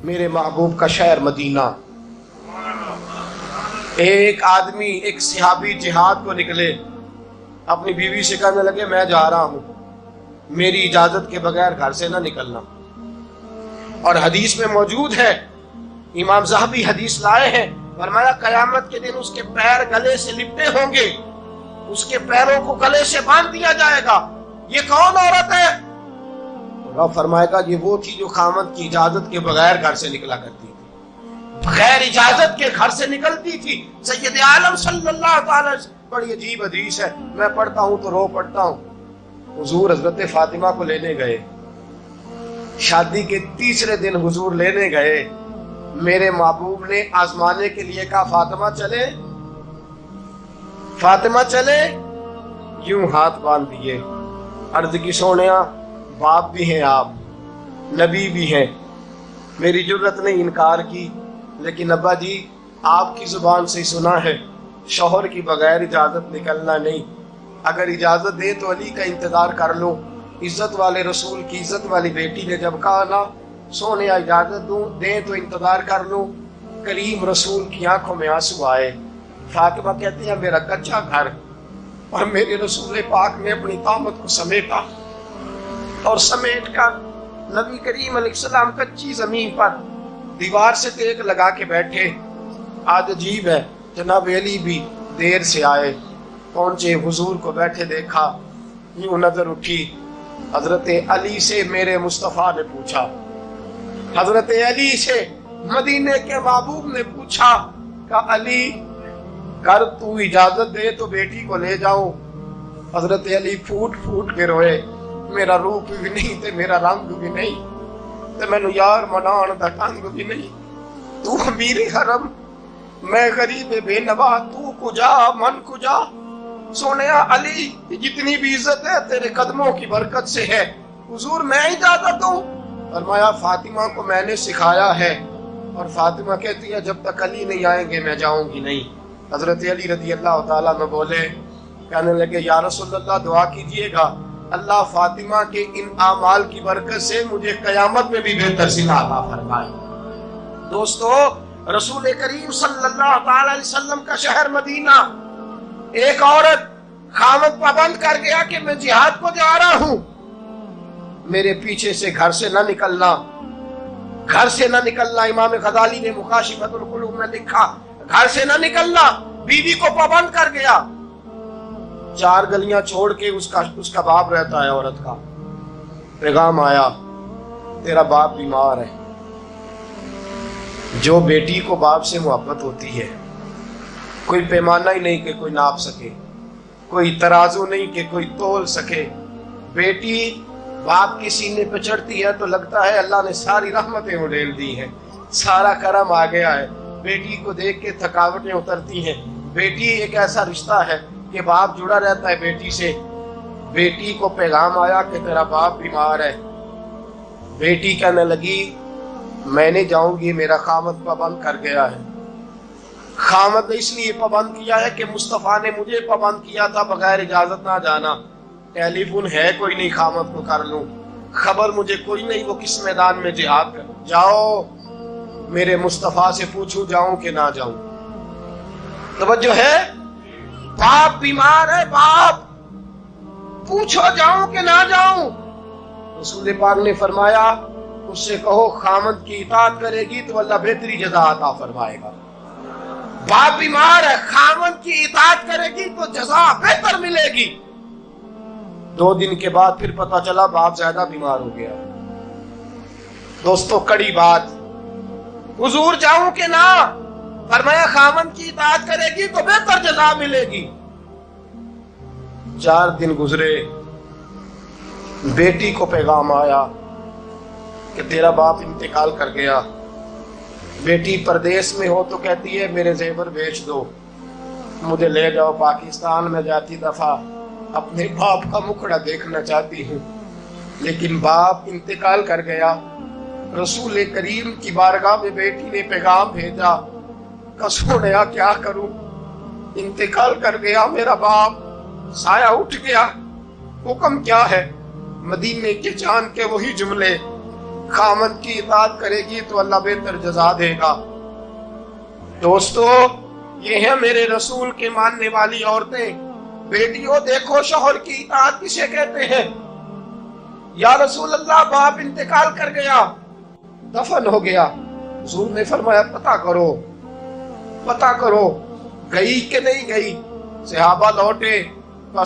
میرے محبوب کا شہر مدینہ. ایک آدمی، ایک صحابی جہاد کو نکلے، اپنی بیوی سے کہنے لگے میں جا رہا ہوں، میری اجازت کے بغیر گھر سے نہ نکلنا. اور حدیث میں موجود ہے، امام ذہبی حدیث لائے ہیں، فرمایا قیامت کے دن اس کے پیر گلے سے لپٹے ہوں گے، اس کے پیروں کو گلے سے باندھ دیا جائے گا. یہ کون عورت ہے؟ رب فرمائے گا یہ وہ تھی جو خامد کی اجازت کے بغیر گھر سے نکلا کرتی تھی، بغیر اجازت کے گھر سے نکلتی تھی. سید عالم صلی اللہ تعالی وسلم، بڑی عجیب حدیث ہے، میں پڑھتا ہوں تو رو پڑھتا ہوں. حضور حضرت فاطمہ کو لینے گئے، شادی کے تیسرے دن حضور لینے گئے. میرے محبوب نے آزمانے کے لیے کہا فاطمہ چلے، فاطمہ چلے. یوں ہاتھ باندھ دیے، عرض کی سونیا باپ بھی ہیں آپ، نبی بھی ہیں. میری جرت نے انکار کی، لیکن ابا جی آپ کی زبان سے سنا ہے شوہر کی بغیر اجازت نکلنا نہیں. اگر اجازت دے تو علی کا انتظار کر لو. عزت والے رسول کی عزت والی بیٹی نے جب کہا نا سونیا اجازت دوں دیں تو انتظار کر لو، کریم رسول کی آنکھوں میں آنسو آئے. فاطمہ کہتی ہے میرا کچا گھر، اور میرے رسول پاک نے اپنی طامت کو سمیٹا، اور سمیٹ کر نبی کریم علیہ السلام کچی زمین پر دیوار سے دیگ لگا کے بیٹھے. آج عجیب ہے، جناب علی بھی دیر سے آئے، پہنچے، حضور کو بیٹھے دیکھا، یوں نظر اٹھی. حضرت علی سے میرے مصطفیٰ نے پوچھا، حضرت علی سے مدینے کے محبوب نے پوچھا کہ علی کر تو اجازت دے تو بیٹی کو لے جاؤں. حضرت علی پھوٹ پھوٹ کے روئے، میرا روپ بھی نہیں تے میرا رنگ بھی نہیں تے مینوں یار منان دا ٹنگ بھی نہیں. تو امیر حرم، میں غریب بے نوا، تو کجا من کجا. سونیا علی جتنی بھی عزت ہے تیرے قدموں کی برکت سے ہے. حضور میں اجازت دوں؟ فرمایا فاطمہ کو میں نے سکھایا ہے. اور فاطمہ کہتی ہے جب تک علی نہیں آئیں گے میں جاؤں گی نہیں. حضرت علی رضی اللہ تعالیٰ عنہ بولے، کہنے لگے یا رسول اللہ دعا کیجئے گا اللہ فاطمہ کے ان اعمال کی برکت سے مجھے قیامت میں بھی بہتر صلہ عطا فرمائے. دوستو، رسول کریم صلی اللہ تعالی علیہ وسلم کا شہر مدینہ، ایک عورت خامد پابند کر گیا کہ میں جہاد کو جا رہا ہوں، میرے پیچھے سے گھر سے نہ نکلنا، گھر سے نہ نکلنا. امام غزالی نے مکاشفۃ القلوب میں لکھا گھر سے نہ نکلنا. بیوی کو پابند کر گیا، 4 گلیاں چھوڑ کے اس کا باپ رہتا ہے عورت کا. پیغام آیا تیرا باپ بیمار ہے. جو بیٹی کو باپ سے محبت ہوتی ہے کوئی پیمانہ ہی نہیں کہ کوئی ناپ سکے، کوئی ترازو نہیں کہ کوئی تول سکے. بیٹی باپ کے سینے پہ چڑھتی ہے تو لگتا ہے اللہ نے ساری رحمتیں اڈیل دی ہیں، سارا کرم آ گیا ہے. بیٹی کو دیکھ کے تھکاوٹیں اترتی ہیں. بیٹی ایک ایسا رشتہ ہے کہ باپ جڑا رہتا ہے بیٹی سے. بیٹی کو پیغام آیا کہ تیرا باپ بیمار ہے. بیٹی کہنے لگی میں نہیں جاؤں گی، میرا خامد پابند کر گیا ہے. خامد نے اس لیے پابند کیا ہے کہ مصطفیٰ نے مجھے پابند کیا تھا بغیر اجازت نہ جانا. ٹیلی فون ہے کوئی نہیں خامد کو کر لوں، خبر مجھے کوئی نہیں وہ کس میدان میں جہاد کر. جاؤ میرے مصطفیٰ سے پوچھوں جاؤں کہ نہ جاؤں. توجہ ہے، باپ بیمار ہے، باپ پوچھو جاؤں کہ نہ جاؤں. رسول پاک نے فرمایا اس سے کہو خامد کی اطاعت کرے گی تو اللہ بہتری جزا عطا فرمائے گا. باپ بیمار ہے، خامد کی اطاعت کرے گی تو جزا بہتر ملے گی. 2 دن کے بعد پھر پتا چلا باپ زیادہ بیمار ہو گیا. دوستو کڑی بات، حضور جاؤں کہ نہ؟ فرمایا خامد کی اطاعت کرے گی تو بہتر جزا ملے گی. 4 دن گزرے، بیٹی کو پیغام آیا کہ تیرا باپ انتقال کر گیا. بیٹی پردیس میں ہو تو کہتی ہے میرے زیور بیچ دو، مجھے لے جاؤ پاکستان میں. جاتی دفعہ اپنے باپ کا مکھڑا دیکھنا چاہتی ہوں، لیکن باپ انتقال کر گیا. رسول کریم کی بارگاہ میں بیٹی نے پیغام بھیجا کہ سونیا کیا کروں، انتقال کر گیا میرا باپ، سایہ اٹھ گیا، حکم کیا ہے؟ مدینے کے چاند کے وہی جملے خامن کی اطاعت کرے گی تو اللہ بہتر جزا دے گا۔ دوستو، یہ ہیں میرے رسول کے ماننے والی عورتیں۔ بیٹیوں دیکھو شوہر کی اطاعت کسے کہتے ہیں۔ یا رسول اللہ، باپ انتقال کر گیا، دفن ہو گیا، حضور نے فرمایا پتہ کرو گئی کہ نہیں گئی۔ صحابہ لوٹے،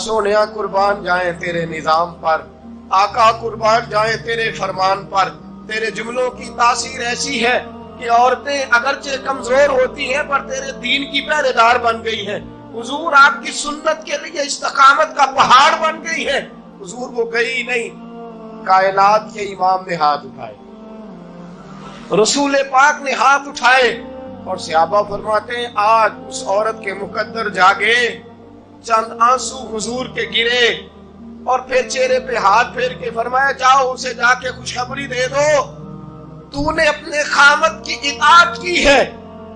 سونیا قربان جائیں تیرے نظام پر، آقا قربان جائیں تیرے فرمان پر۔ تیرے جملوں کی تاثیر ایسی ہے کہ عورتیں اگرچہ کمزور ہوتی ہیں پر تیرے دین کی پہرے دار بن گئی ہیں۔ حضور آپ کی سنت کے لیے استقامت کا پہاڑ بن گئی ہے۔ حضور وہ گئی نہیں، کائنات کے امام نے ہاتھ اٹھائے، رسول پاک نے ہاتھ اٹھائے، اور صحابہ فرماتے ہیں آج اس عورت کے مقدر جاگے، چند آنسو حضور کے گرے، اور پھر چہرے پہ ہاتھ پھیر کے فرمایا جاؤ اسے جا کے خوشخبری دے دو، تو نے اپنے خامد کی اطاعت کی ہے،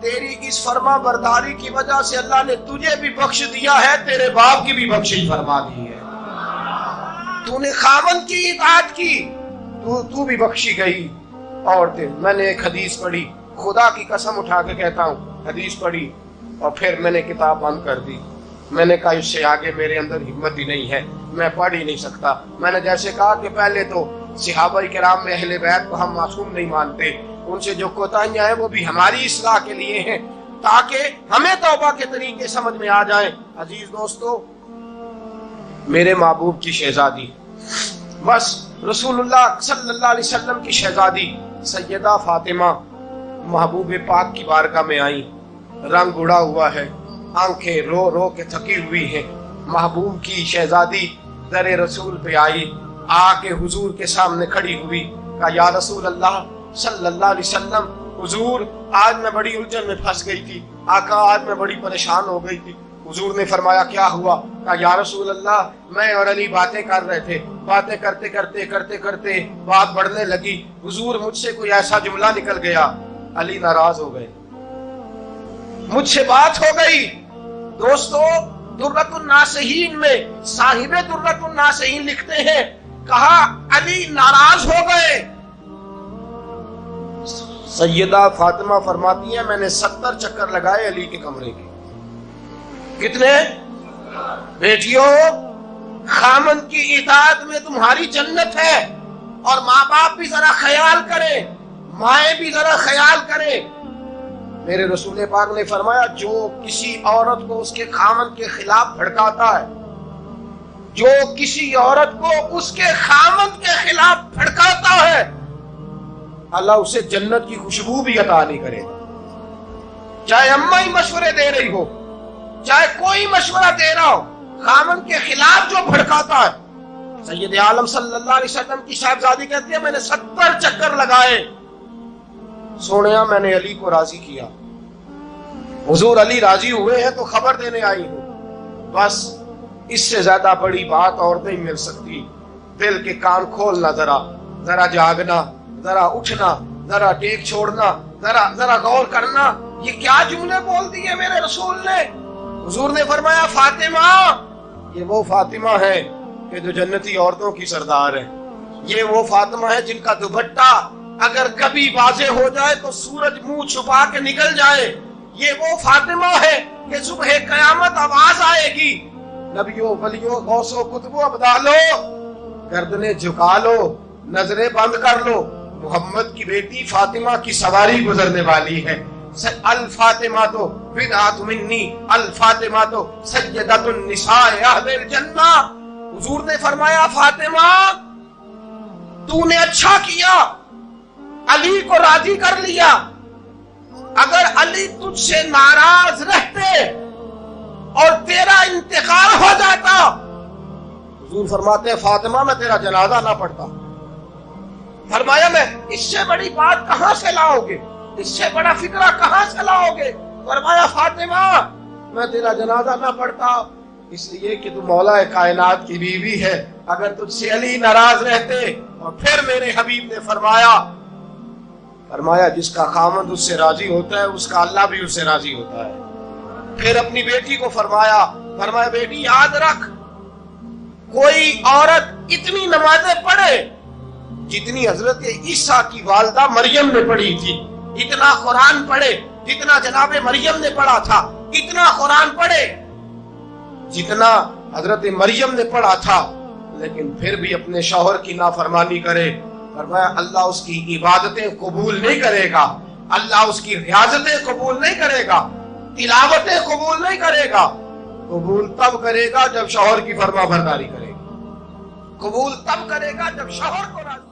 تیری اس فرما برداری کی وجہ سے اللہ نے تجھے بھی بخش دیا ہے، تیرے باپ کی بھی بخشش فرما دی ہے۔ تو نے خامد کی اطاعت کی، تو بھی بخشی گئی۔ عورتیں، میں نے ایک حدیث پڑھی، خدا کی قسم اٹھا کے کہتا ہوں، حدیث پڑھی اور پھر میں نے کتاب بند کر دی۔ میں نے کہا اس سے آگے میرے اندر ہمت ہی نہیں ہے، میں پڑھ ہی نہیں سکتا۔ میں نے جیسے کہا کہ پہلے تو صحابہ کرام میں اہل بیت کو ہم معصوم نہیں مانتے، ان سے جو کوتاہیاں ہیں وہ بھی ہماری اصلاح کے لیے ہیں تاکہ ہمیں توبہ کے طریقے سمجھ میں آ جائیں۔ عزیز دوستو، میرے محبوب کی شہزادی، بس رسول اللہ صلی اللہ علیہ وسلم کی شہزادی سیدہ فاطمہ محبوب پاک کی بارگاہ میں آئیں، رنگ اڑا ہوا ہے، آنکھیں رو رو کے تھکی ہوئی ہیں۔ محبوب کی شہزادی در رسول پہ آئی، آ کے حضور کے سامنے کھڑی ہوئی، کہا یا رسول اللہ صلی اللہ علیہ وسلم، حضور آج میں بڑی الجھن میں پھنس گئی تھی، آقا آج میں بڑی پریشان ہو گئی تھی۔ حضور نے فرمایا کیا ہوا؟ کہا یا رسول اللہ، میں اور علی باتیں کر رہے تھے، باتیں کرتے کرتے بات بڑھنے لگی، حضور مجھ سے کوئی ایسا جملہ نکل گیا، علی ناراض ہو گئے، مجھ سے بات ہو گئی۔ دوستو، درۃ الناصحین میں صاحب درۃ الناصحین لکھتے ہیں، کہا علی ناراض ہو گئے۔ سیدہ فاطمہ فرماتی ہیں میں نے 70 چکر لگائے علی کے کمرے کے۔ کتنے؟ بیٹیوں، خامن کی اطاعت میں تمہاری جنت ہے، اور ماں باپ بھی ذرا خیال کریں، مائیں بھی ذرا خیال کریں۔ میرے رسول پاک نے فرمایا جو کسی عورت کو اس کے خامن کے خلاف بھڑکاتا ہے، جو کسی عورت کو اس کے خامن کے خلاف بھڑکاتا ہے، اللہ اسے جنت کی خوشبو بھی عطا نہیں کرے گا، چاہے اماں ہی مشورے دے رہی ہو، چاہے کوئی مشورہ دے رہا ہو، خامن کے خلاف جو بھڑکاتا ہے۔ سید عالم صلی اللہ علیہ وسلم کی صاحبزادی کہتی ہے میں نے 70 چکر لگائے، سونیا میں نے علی کو راضی کیا، حضور علی راضی ہوئے ہیں تو خبر دینے آئی ہوں، بس اس سے زیادہ بڑی بات اور نہیں مل سکتی۔ دل کے کان کھولنا، ذرا جاگنا، ذرا اٹھنا، ذرا ٹیک چھوڑنا، ذرا غور کرنا، یہ کیا جملے بول دیے میرے رسول نے۔ حضور نے فرمایا فاطمہ، یہ وہ فاطمہ ہے کہ جو جنتی عورتوں کی سردار ہے، یہ وہ فاطمہ ہے جن کا دوپٹہ اگر کبھی واضح ہو جائے تو سورج منہ چھپا کے نکل جائے، یہ وہ فاطمہ ہے کہ صبح قیامت آواز آئے گی، نبیوں ولیوں غوثوں کتبوں ابدالوں گردنیں جھکا لو، نظریں بند کر لو، محمد کی بیٹی فاطمہ کی سواری گزرنے والی ہے۔ الفاطمہ تو بدعت منی، الفاطمہ تو سیدۃ النساء اہل الجنہ۔ حضور نے فرمایا فاطمہ تو نے اچھا کیا، علی کو راضی کر لیا، اگر علی تجھ سے ناراض رہتے اور تیرا انتقال ہو جاتا، حضور فرماتے ہیں فاطمہ میں تیرا جنازہ نہ پڑھتا۔ فرمایا میں اس سے بڑی بات کہاں سے لاؤ گے، اس سے بڑا فکرہ کہاں سے لاؤ گے؟ فرمایا فاطمہ میں تیرا جنازہ نہ پڑھتا اس لیے کہ تو مولا کائنات کی بیوی ہے، اگر تجھ سے علی ناراض رہتے۔ اور پھر میرے حبیب نے فرمایا جس کا خامد اس سے راضی ہوتا ہے اس کا اللہ بھی اس سے راضی ہوتا ہے۔ پھر اپنی بیٹی کو فرمایا بیٹی یاد رکھ، کوئی عورت اتنی نمازیں پڑھے جتنی حضرت عیسیٰ کی والدہ مریم نے پڑھی تھی، اتنا قرآن پڑھے جتنا جناب مریم نے پڑھا تھا، اتنا قرآن پڑھے جتنا حضرت مریم نے پڑھا تھا، لیکن پھر بھی اپنے شوہر کی نافرمانی کرے۔ فرمایا اللہ اس کی عبادتیں قبول نہیں کرے گا، اللہ اس کی ریاضتیں قبول نہیں کرے گا، تلاوتیں قبول نہیں کرے گا۔ قبول تب کرے گا جب شوہر کی فرما برداری کرے گا، قبول تب کرے گا جب شوہر کو راضی